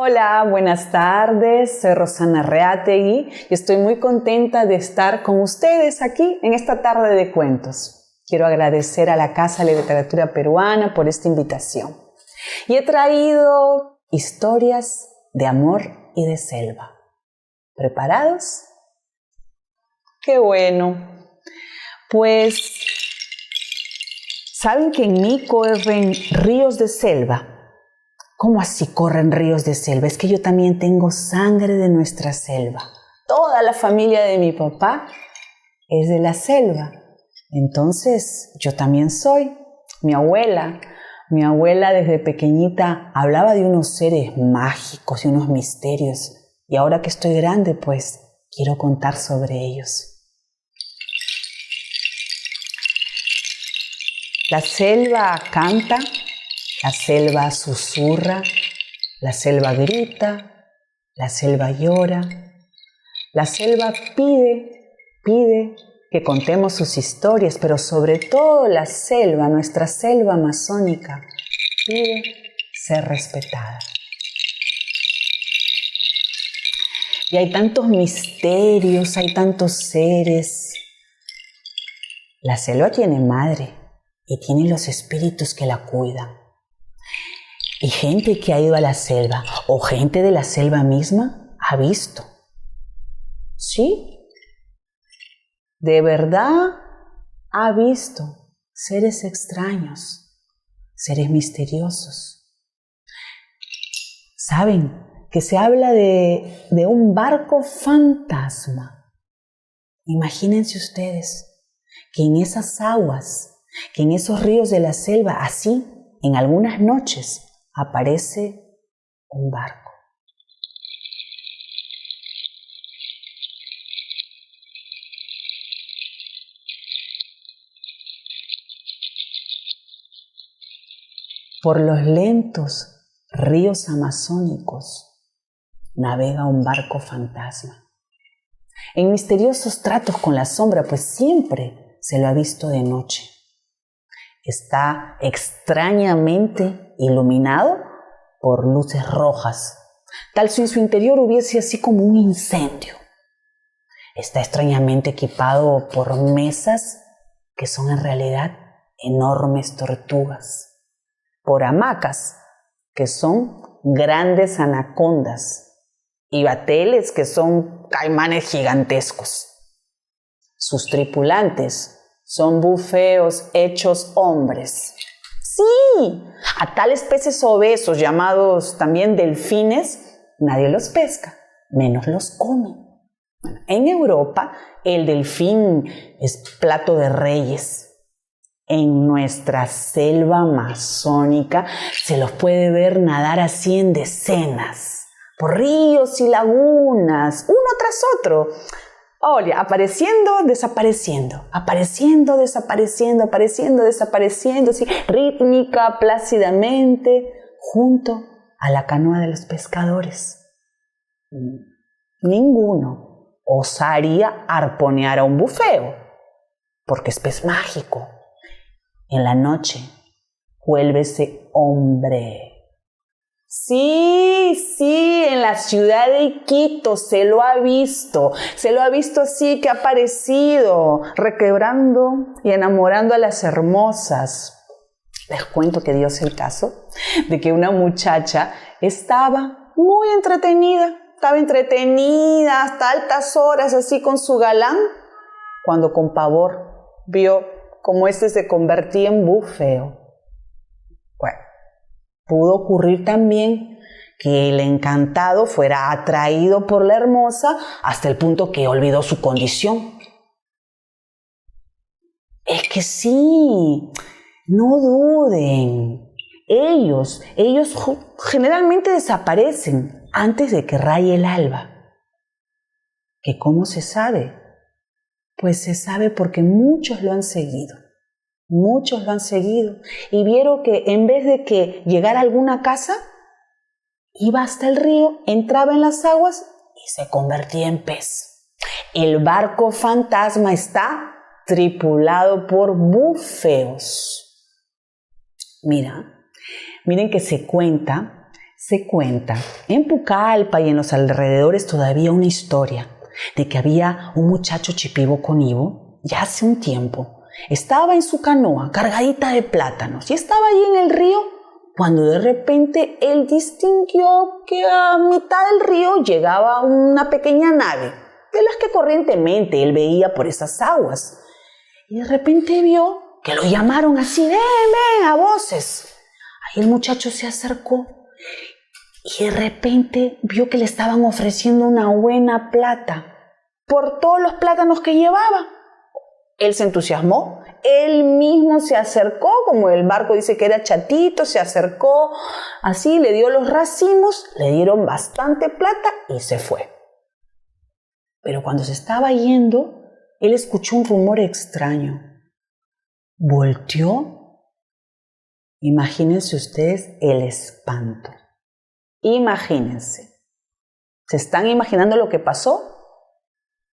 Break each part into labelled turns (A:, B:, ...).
A: Hola, buenas tardes, soy Rosana Reategui y estoy muy contenta de estar con ustedes aquí en esta tarde de cuentos. Quiero agradecer a la Casa de Literatura Peruana por esta invitación. Y he traído historias de amor y de selva. ¿Preparados? ¡Qué bueno! Pues, ¿saben que en mí corren ríos de selva? ¿Cómo así corren ríos de selva? Es que yo también tengo sangre de nuestra selva. Toda la familia de mi papá es de la selva. Entonces, yo también soy. Mi abuela desde pequeñita hablaba de unos seres mágicos y unos misterios. Y ahora que estoy grande, pues, quiero contar sobre ellos. La selva canta. La selva susurra, la selva grita, la selva llora, la selva pide que contemos sus historias, pero sobre todo la selva, nuestra selva amazónica, pide ser respetada. Y hay tantos misterios, hay tantos seres. La selva tiene madre y tiene los espíritus que la cuidan. Y gente que ha ido a la selva o gente de la selva misma ha visto. ¿Sí? De verdad ha visto seres extraños, seres misteriosos. ¿Saben que se habla de un barco fantasma? Imagínense ustedes que en esas aguas, que en esos ríos de la selva, así, en algunas noches, aparece un barco. Por los lentos ríos amazónicos navega un barco fantasma. En misteriosos tratos con la sombra, pues siempre se lo ha visto de noche. Está extrañamente iluminado por luces rojas, tal si en su interior hubiese así como un incendio. Está extrañamente equipado por mesas que son en realidad enormes tortugas, por hamacas que son grandes anacondas y bateles que son caimanes gigantescos. Sus tripulantes son bufeos hechos hombres. Sí, a tales peces obesos llamados también delfines, nadie los pesca, menos los come. En Europa, el delfín es plato de reyes. En nuestra selva amazónica se los puede ver nadar así en decenas, por ríos y lagunas, uno tras otro. Oye, apareciendo, desapareciendo, apareciendo, desapareciendo, apareciendo, desapareciendo, así, rítmica, plácidamente, junto a la canoa de los pescadores. Ninguno osaría arponear a un bufeo, porque es pez mágico. En la noche, vuélvese hombre. Sí, en la ciudad de Quito se lo ha visto así que ha aparecido, requebrando y enamorando a las hermosas. Les cuento que dio el caso de que una muchacha estaba muy entretenida, hasta altas horas así con su galán, cuando con pavor vio cómo éste se convertía en bufeo. Bueno, pudo ocurrir también que el encantado fuera atraído por la hermosa hasta el punto que olvidó su condición. Es que sí, no duden. Ellos generalmente desaparecen antes de que raye el alba. ¿Que cómo se sabe? Pues se sabe porque muchos lo han seguido. Y vieron que en vez de que llegara a alguna casa, iba hasta el río, entraba en las aguas y se convertía en pez. El barco fantasma está tripulado por bufeos. Miren que se cuenta Se cuenta en Pucallpa y en los alrededores todavía una historia de que había un muchacho chipibo-conibo, ya hace un tiempo. Estaba en su canoa cargadita de plátanos y estaba allí en el río cuando de repente él distinguió que a mitad del río llegaba una pequeña nave, de las que corrientemente él veía por esas aguas. Y de repente vio que lo llamaron así, ven, ven, a voces. Ahí el muchacho se acercó y de repente vio que le estaban ofreciendo una buena plata por todos los plátanos que llevaba. Él se entusiasmó, él mismo se acercó, como el barco dice que era chatito, se acercó, así le dio los racimos, le dieron bastante plata y se fue. Pero cuando se estaba yendo, él escuchó un rumor extraño. Volteó. Imagínense ustedes el espanto. Imagínense. ¿Se están imaginando lo que pasó?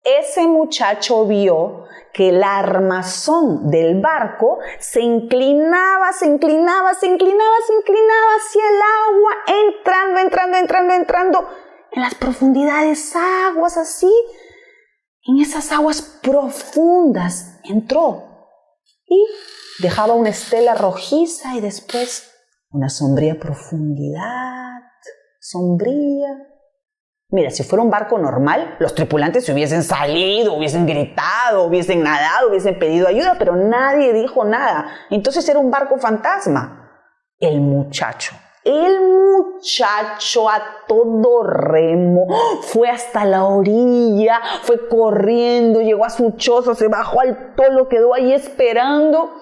A: Ese muchacho vio que el armazón del barco se inclinaba hacia el agua, entrando en las profundidades aguas, así. En esas aguas profundas entró y dejaba una estela rojiza y después una sombría profundidad, sombría. Mira, si fuera un barco normal, los tripulantes se hubiesen salido, hubiesen gritado, hubiesen nadado, hubiesen pedido ayuda, pero nadie dijo nada. Entonces era un barco fantasma. El muchacho a todo remo fue hasta la orilla, fue corriendo, llegó a su choza, se bajó al tolo, quedó ahí esperando.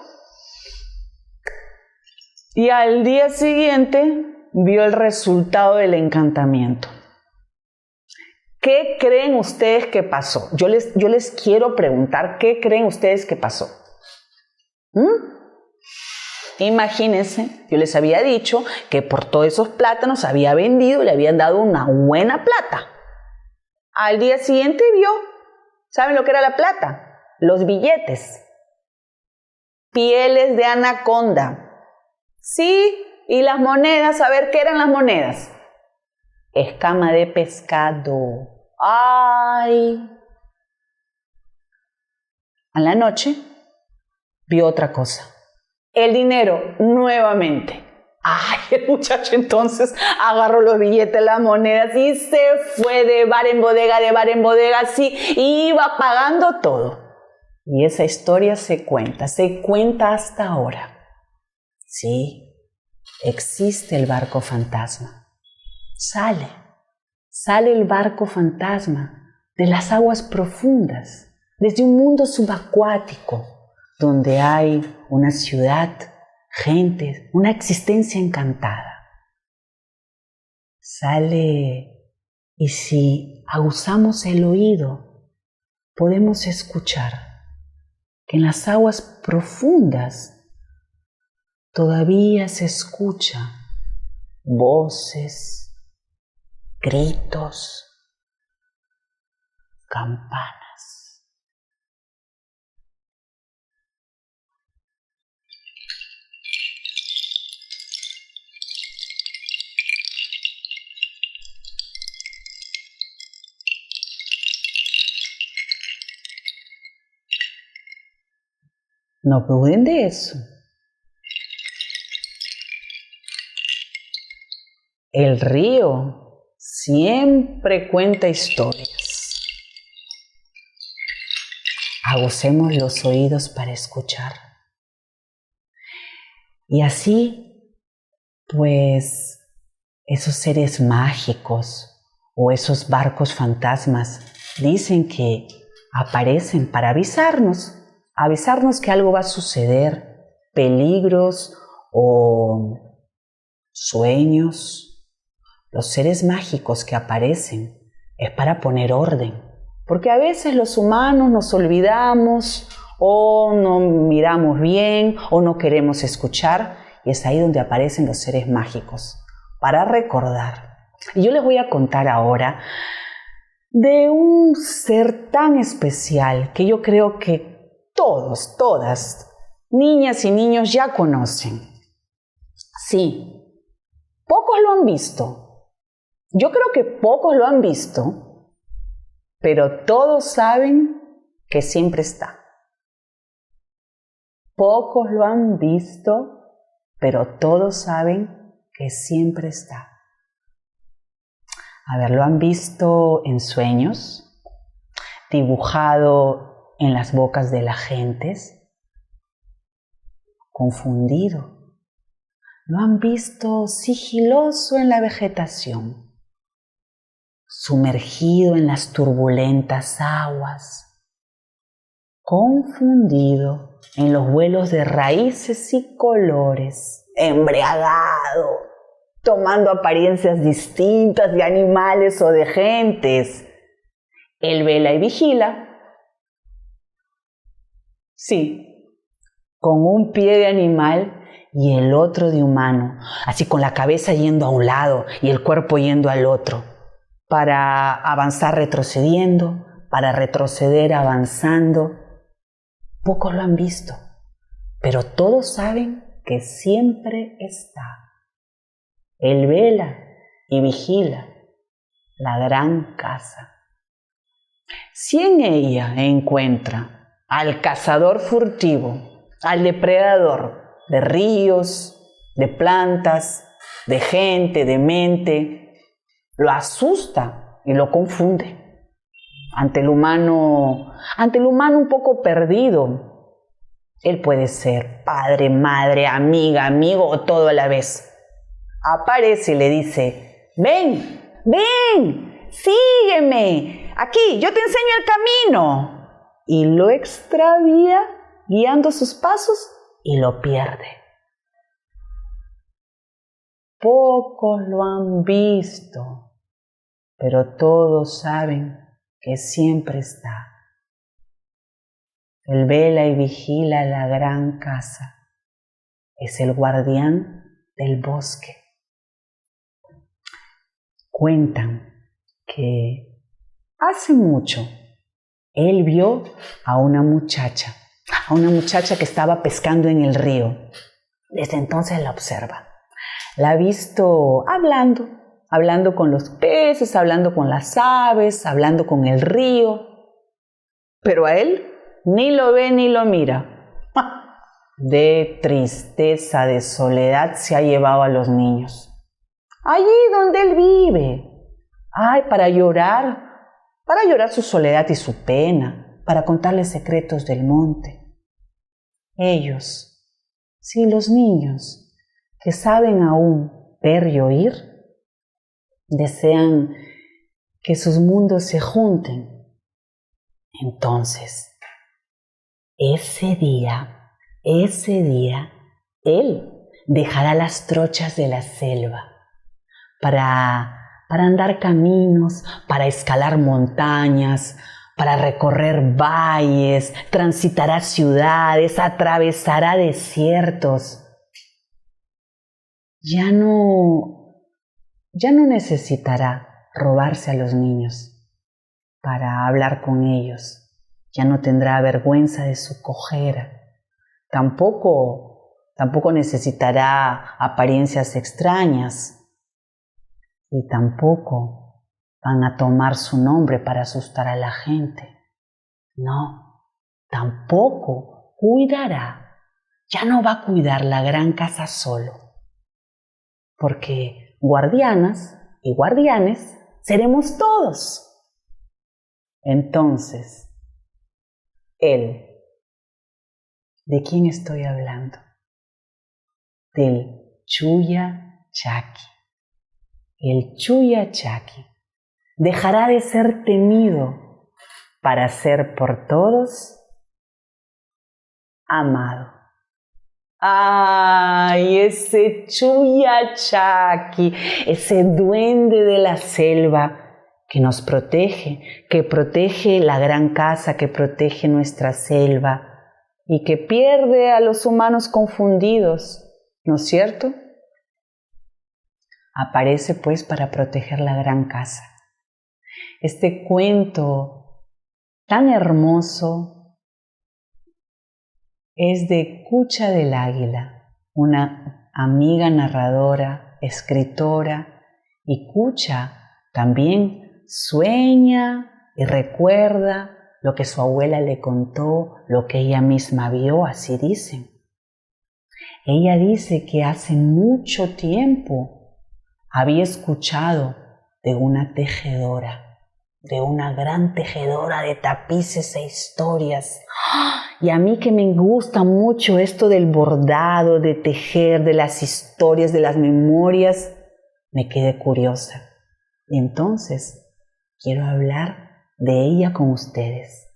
A: Y al día siguiente vio el resultado del encantamiento. ¿Qué creen ustedes que pasó? Yo les quiero preguntar, ¿qué creen ustedes que pasó? Imagínense, yo les había dicho que por todos esos plátanos había vendido y le habían dado una buena plata. Al día siguiente vio, ¿saben lo que era la plata? Los billetes. Pieles de anaconda. Sí, y las monedas, a ver, ¿qué eran las monedas? Escama de pescado. ¡Ay! A la noche vio otra cosa. El dinero nuevamente. ¡Ay! El muchacho entonces agarró los billetes, las monedas y se fue de bar en bodega, así, iba pagando todo. Y esa historia se cuenta hasta ahora. Sí, existe el barco fantasma. Sale el barco fantasma de las aguas profundas, desde un mundo subacuático, donde hay una ciudad, gente, una existencia encantada. Sale y si aguzamos el oído, podemos escuchar que en las aguas profundas todavía se escucha voces, gritos, campanas. No duden de eso. El río siempre cuenta historias. Agucemos los oídos para escuchar. Y así, pues, esos seres mágicos o esos barcos fantasmas dicen que aparecen para avisarnos que algo va a suceder, peligros o sueños. Los seres mágicos que aparecen es para poner orden, porque a veces los humanos nos olvidamos o no miramos bien o no queremos escuchar, y es ahí donde aparecen los seres mágicos, para recordar. Y yo les voy a contar ahora de un ser tan especial que yo creo que todas, niñas y niños ya conocen. Sí, pocos lo han visto, Yo creo que pocos lo han visto, pero todos saben que siempre está. Pocos lo han visto, pero todos saben que siempre está. A ver, ¿lo han visto en sueños? ¿Dibujado en las bocas de las gentes? ¿Confundido? ¿Lo han visto sigiloso en la vegetación? ¿Sumergido en las turbulentas aguas? ¿Confundido en los vuelos de raíces y colores? ¿Embriagado? Tomando apariencias distintas de animales o de gentes. Él vela y vigila. Sí, con un pie de animal y el otro de humano, así con la cabeza yendo a un lado y el cuerpo yendo al otro, para avanzar retrocediendo, para retroceder avanzando. Pocos lo han visto, pero todos saben que siempre está. Él vela y vigila la gran casa. Si en ella encuentra al cazador furtivo, al depredador de ríos, de plantas, de gente, de mente, lo asusta y lo confunde. Ante el humano un poco perdido, él puede ser padre, madre, amiga, amigo o todo a la vez. Aparece y le dice: ven, ven, sígueme, aquí, yo te enseño el camino. Y lo extravía guiando sus pasos y lo pierde. Pocos lo han visto, pero todos saben que siempre está. Él vela y vigila la gran casa. Es el guardián del bosque. Cuentan que hace mucho él vio a una muchacha que estaba pescando en el río. Desde entonces la observa. La ha visto hablando con los peces, hablando con las aves, hablando con el río. Pero a él ni lo ve ni lo mira. De tristeza, de soledad se ha llevado a los niños. Allí donde él vive. Ay, para llorar su soledad y su pena, para contarles secretos del monte. Ellos, sí, los niños, que saben aún ver y oír, desean que sus mundos se junten. Entonces, ese día, él dejará las trochas de la selva para andar caminos, para escalar montañas, para recorrer valles, transitará ciudades, atravesará desiertos. Ya no necesitará robarse a los niños para hablar con ellos. Ya no tendrá vergüenza de su cojera. Tampoco necesitará apariencias extrañas. Y tampoco van a tomar su nombre para asustar a la gente. No, tampoco cuidará. Ya no va a cuidar la gran casa solo. Porque guardianas y guardianes seremos todos. Entonces, él, ¿de quién estoy hablando? Del Chuya Chaki. El Chuya Chaki dejará de ser temido para ser por todos amado. ¡Ay, ese Chuya Chaki, ese duende de la selva que nos protege, que protege la gran casa, que protege nuestra selva y que pierde a los humanos confundidos, ¿no es cierto? Aparece pues para proteger la gran casa. Este cuento tan hermoso es de Cucha del Águila, una amiga narradora, escritora, y Cucha También sueña y recuerda lo que su abuela le contó, lo que ella misma vio, así dicen. Ella dice que hace mucho tiempo había escuchado de una tejedora, de una gran tejedora de tapices e historias. Y a mí que me gusta mucho esto del bordado, de tejer, de las historias, de las memorias, me quedé curiosa. Y entonces quiero hablar de ella con ustedes.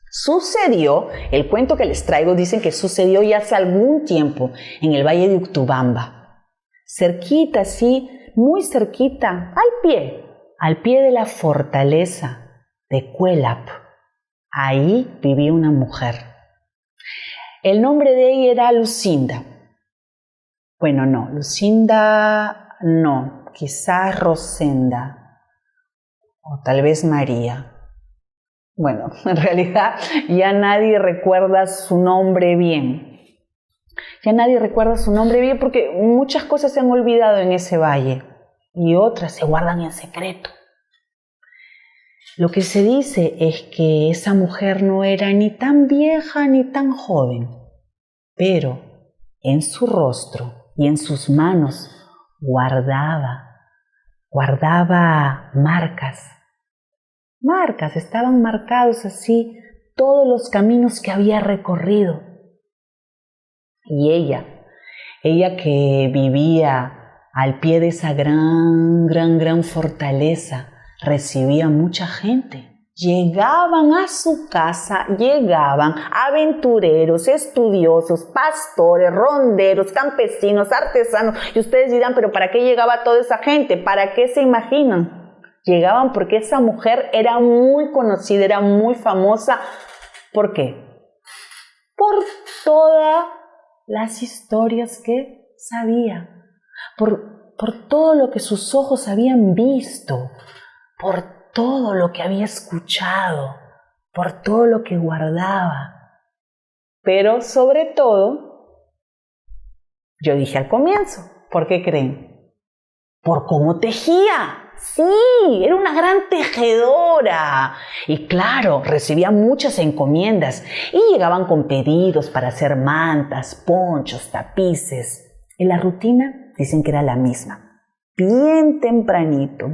A: Sucedió, el cuento que les traigo dicen que sucedió ya hace algún tiempo en el valle de Utubamba. Cerquita, sí, muy cerquita, al pie de la fortaleza de Cuélap. Ahí vivía una mujer. El nombre de ella era Lucinda. Bueno, no, Lucinda no, quizás Rosenda o tal vez María. Bueno, en realidad ya nadie recuerda su nombre bien. Ya nadie recuerda su nombre bien porque muchas cosas se han olvidado en ese valle y otras se guardan en secreto. Lo que se dice es que esa mujer no era ni tan vieja ni tan joven, pero en su rostro y en sus manos guardaba marcas. Estaban marcados así todos los caminos que había recorrido. Y ella que vivía al pie de esa gran fortaleza, recibía mucha gente. Llegaban a su casa, aventureros, estudiosos, pastores, ronderos, campesinos, artesanos. Y ustedes dirán, ¿pero para qué llegaba toda esa gente? ¿Para qué se imaginan? Llegaban porque esa mujer era muy conocida, era muy famosa. ¿Por qué? Por todas las historias que sabía, por todo lo que sus ojos habían visto, por todo lo que había escuchado, por todo lo que guardaba. Pero sobre todo, yo dije al comienzo, ¿por qué creen? Por cómo tejía. Sí, era una gran tejedora. Y claro, recibía muchas encomiendas y llegaban con pedidos para hacer mantas, ponchos, tapices. Y la rutina dicen que era la misma. Bien tempranito,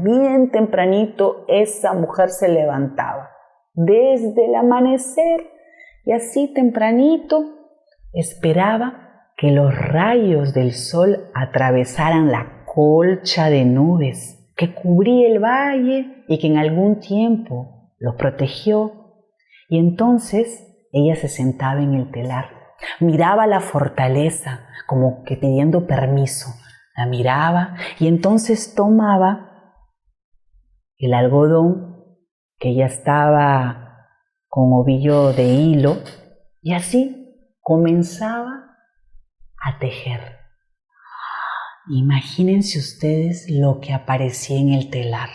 A: esa mujer se levantaba desde el amanecer y así tempranito esperaba que los rayos del sol atravesaran la colcha de nubes que cubría el valle y que en algún tiempo lo protegió. Y entonces ella se sentaba en el telar, miraba la fortaleza como que pidiendo permiso. La miraba y entonces tomaba el algodón que ya estaba con ovillo de hilo y así comenzaba a tejer. Imagínense ustedes lo que aparecía en el telar.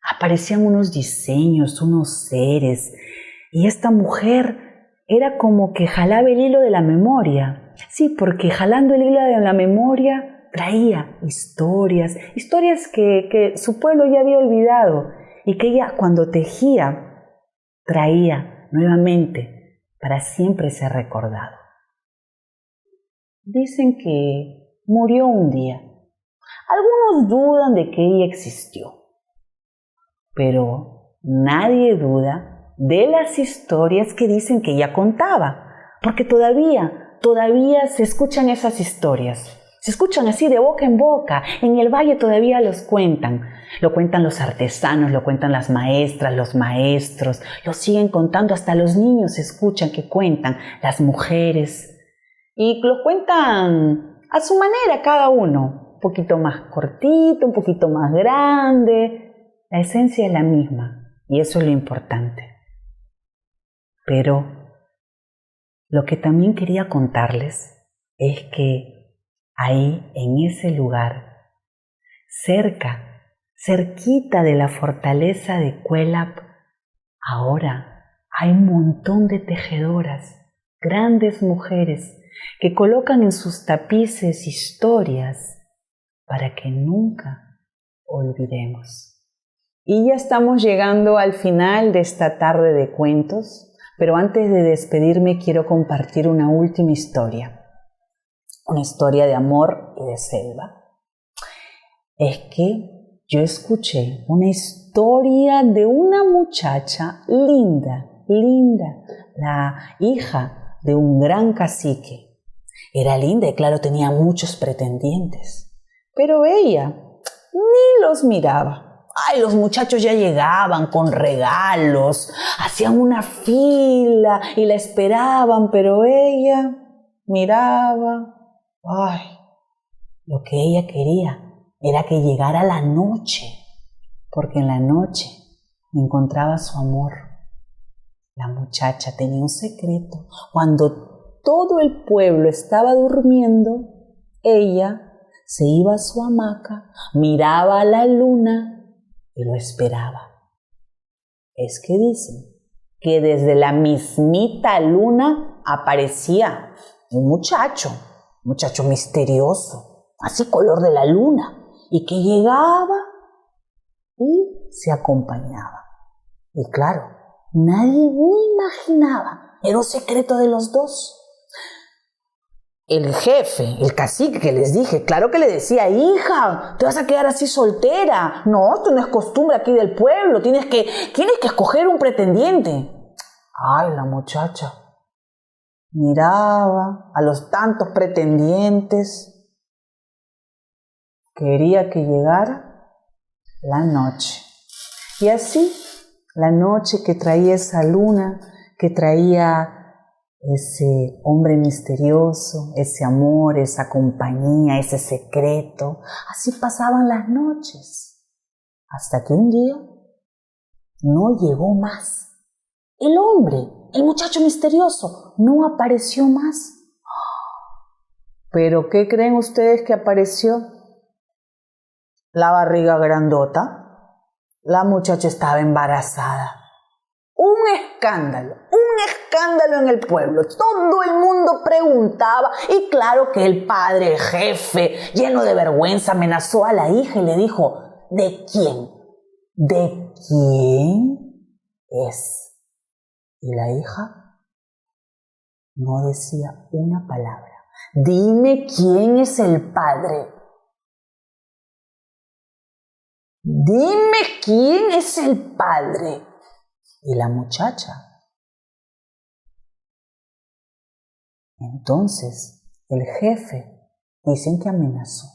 A: Aparecían unos diseños, unos seres y esta mujer era como que jalaba el hilo de la memoria. Sí, porque jalando el hilo de la memoria traía historias que su pueblo ya había olvidado y que ella cuando tejía traía nuevamente para siempre ser recordado. Dicen que murió un día. Algunos dudan de que ella existió, pero nadie duda de las historias que dicen que ella contaba, porque todavía se escuchan esas historias. Se escuchan así de boca en boca. En el valle todavía los cuentan. Lo cuentan los artesanos, lo cuentan las maestras, los maestros. Lo siguen contando, hasta los niños escuchan que cuentan, las mujeres. Y lo cuentan a su manera cada uno. Un poquito más cortito, un poquito más grande. La esencia es la misma y eso es lo importante. Pero lo que también quería contarles es que ahí, en ese lugar, cerquita de la fortaleza de Cuélap, ahora hay un montón de tejedoras, grandes mujeres, que colocan en sus tapices historias para que nunca olvidemos. Y ya estamos llegando al final de esta tarde de cuentos, pero antes de despedirme quiero compartir una última historia. Una historia de amor y de selva. Es que yo escuché una historia de una muchacha linda, la hija de un gran cacique. Era linda y claro, tenía muchos pretendientes, pero ella ni los miraba. Ay, los muchachos ya llegaban con regalos, hacían una fila y la esperaban, pero ella miraba. Ay, lo que ella quería era que llegara la noche, porque en la noche encontraba su amor. La muchacha tenía un secreto. Cuando todo el pueblo estaba durmiendo, ella se iba a su hamaca, miraba a la luna y lo esperaba. Es que dicen que desde la mismita luna aparecía un muchacho misterioso, así color de la luna, y que llegaba y se acompañaba. Y claro, nadie ni imaginaba, era un secreto de los dos. El jefe, el cacique que les dije, claro que le decía, hija, te vas a quedar así soltera. No, esto no es costumbre aquí del pueblo, tienes que escoger un pretendiente. Ay, la muchacha miraba a los tantos pretendientes. Quería que llegara la noche. Y así, la noche que traía esa luna, que traía ese hombre misterioso, ese amor, esa compañía, ese secreto. Así pasaban las noches, hasta que un día no llegó más. El hombre, el muchacho misterioso, no apareció más. ¿Pero qué creen ustedes que apareció? La barriga grandota. La muchacha estaba embarazada. Un escándalo en el pueblo. Todo el mundo preguntaba y claro que el padre, el jefe, lleno de vergüenza, amenazó a la hija y le dijo, ¿de quién? ¿De quién es? Y la hija no decía una palabra. Dime quién es el padre. Dime quién es el padre. Y la muchacha. Entonces, el jefe, dicen que amenazó.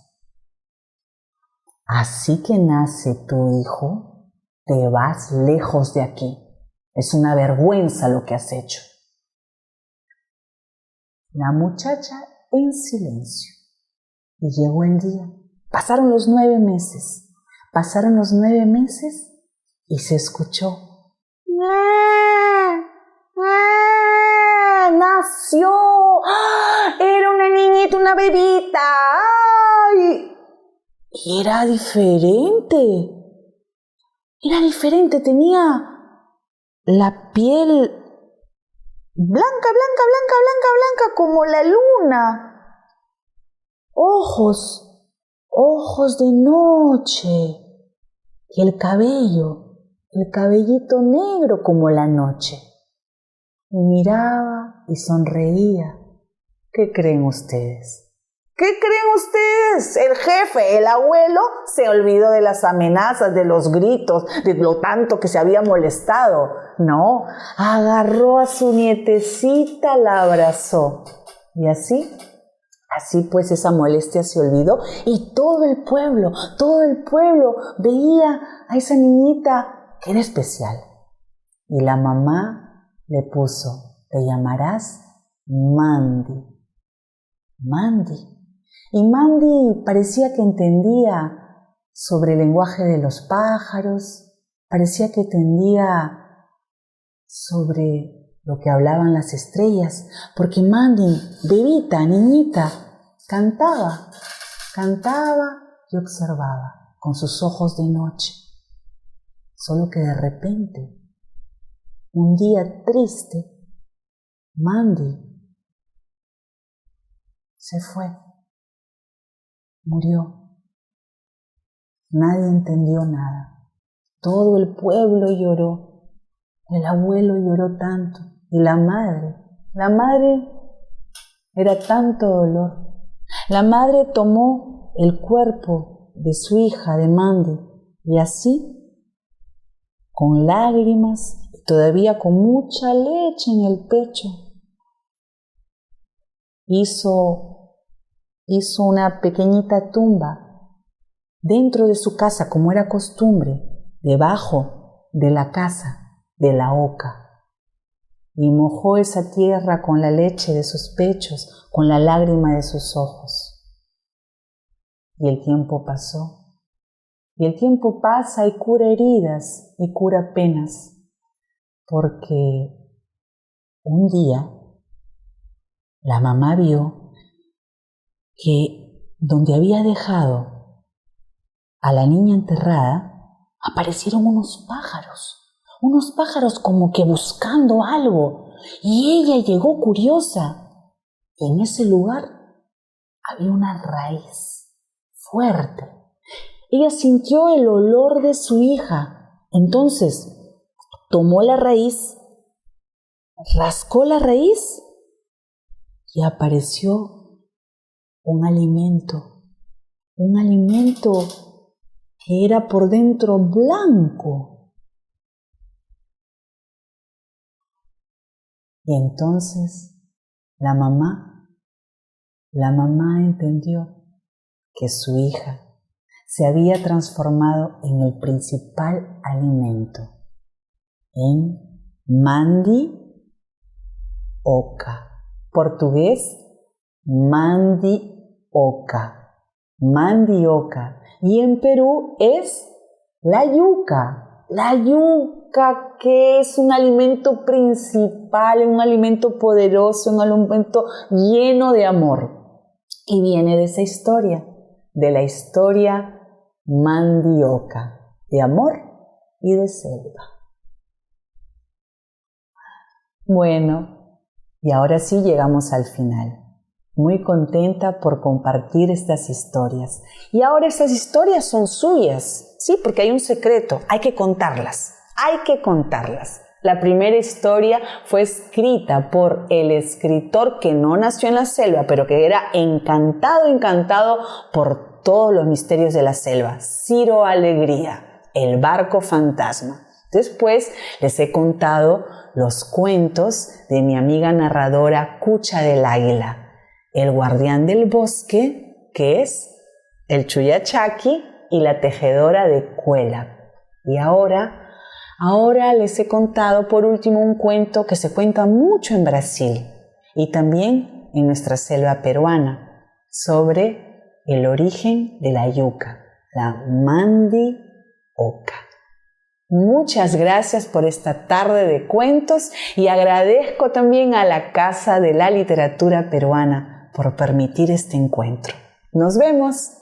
A: Así que nace tu hijo, te vas lejos de aquí. Es una vergüenza lo que has hecho. La muchacha en silencio. Y llegó el día. Pasaron los 9 meses. Y se escuchó. Nació. ¡Ah! Era una niñita, una bebita. ¡Ay! Y era diferente. Tenía la piel blanca, como la luna. Ojos de noche. Y el cabellito negro como la noche. Y miraba y sonreía. ¿Qué creen ustedes? El jefe, el abuelo, se olvidó de las amenazas, de los gritos, de lo tanto que se había molestado. No, agarró a su nietecita, la abrazó. Y así pues esa molestia se olvidó y todo el pueblo veía a esa niñita que era especial. Y la mamá le puso, te llamarás Mandy. Y Mandy parecía que entendía sobre el lenguaje de los pájaros, parecía que entendía sobre lo que hablaban las estrellas, porque Mandy, bebita, niñita, cantaba y observaba con sus ojos de noche. Solo que de repente, un día triste, Mandy se fue, murió. Nadie entendió nada. Todo el pueblo lloró. El abuelo lloró tanto. Y la madre era tanto dolor. La madre tomó el cuerpo de su hija, de Mandy, y así, con lágrimas y todavía con mucha leche en el pecho, hizo una pequeñita tumba dentro de su casa, como era costumbre, debajo de la casa de la oca. Y mojó esa tierra con la leche de sus pechos, con la lágrima de sus ojos. Y el tiempo pasó. Y el tiempo pasa y cura heridas y cura penas. Porque un día la mamá vio que donde había dejado a la niña enterrada, aparecieron unos pájaros como que buscando algo, y ella llegó curiosa. Y en ese lugar había una raíz fuerte. Ella sintió el olor de su hija. Entonces tomó la raíz, rascó la raíz y apareció un alimento que era por dentro blanco. Y entonces la mamá entendió que su hija se había transformado en el principal alimento, en mandioca. Portugués, mandioca. Y en Perú es la yuca. La yuca, que es un alimento principal, un alimento poderoso, un alimento lleno de amor. Y viene de esa historia, de la historia mandioca, de amor y de selva. Bueno, y ahora sí llegamos al final. Muy contenta por compartir estas historias. Y ahora estas historias son suyas, ¿sí? Porque hay un secreto, hay que contarlas. La primera historia fue escrita por el escritor que no nació en la selva, pero que era encantado por todos los misterios de la selva, Ciro Alegría, el barco fantasma. Después les he contado los cuentos de mi amiga narradora Cucha del Águila, el guardián del bosque, que es el Chuyachaki, y la tejedora de Cuela. Y ahora les he contado por último un cuento que se cuenta mucho en Brasil y también en nuestra selva peruana, sobre el origen de la yuca, la mandioca. Muchas gracias por esta tarde de cuentos y agradezco también a la Casa de la Literatura Peruana por permitir este encuentro. ¡Nos vemos!